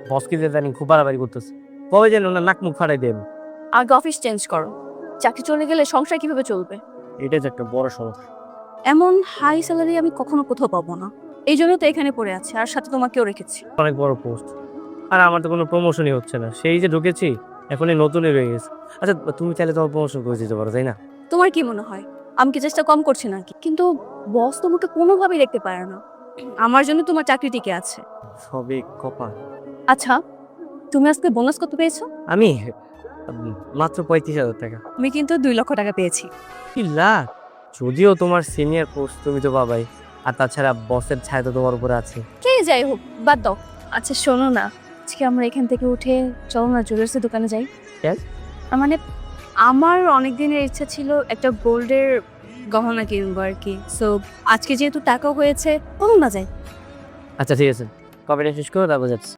বস কি জানি খুব বাড়াবাড়ি করতেছে, কবে যেন না নাক মুখ ফাটাই দেন। আগে অফিস চেঞ্জ করো, চাকরি চলে গেলে সংসার কিভাবে চলবে? এটাই তো একটা বড় সমস্যা। এমন হাই স্যালারি আমি কখনো কোথাও পাবো না, এই জন্য তো এখানে পড়ে আছে, আর সাথে তোমাকেও রেখেছি। অনেক বড় পোস্ট, আর আমার তো কোনো প্রমোশনই হচ্ছে না, সেই যে ঢুকেছি এখনই নতুনই রয়ে গেছে। আচ্ছা তুমি চাইলে তোমার প্রমোশন করে দিতে পারো, তাই না? তোমার কি মনে হয় আমি কি চেষ্টা কম করছি নাকি? কিন্তু বস তোমাকে কোনোভাবেই দেখতে পারে না, আমার জন্য তোমার চাকরি টিকে আছে। সবই কপাল। আচ্ছা, তুমি আজকে বোনাস কত পেয়েছো? আমি মাত্র 35,000 টাকা। আমি কিন্তু 2 লক্ষ টাকা পেয়েছি। কি লাখ! যদিও তোমার সিনিয়র পোস্ট, তুমি তো পাবাই, আর তাছাড়া বসের ছায়া তো তোমার উপরে আছে। কে যাই হোক, বাদ দাও। আচ্ছা শোনো না, আজকে আমরা এখান থেকে উঠে চলো না জুয়েলার্সের দোকানে যাই। কেন? মানে আমার অনেক দিনের ইচ্ছা ছিল একটা গোল্ডের গহনা কিনবো আর কি, সো আজকে যেহেতু টাকা হয়েছে, চলো না যাই। আচ্ছা ঠিক আছে, কবেটা শেষ করো তারপর যাচ্ছি।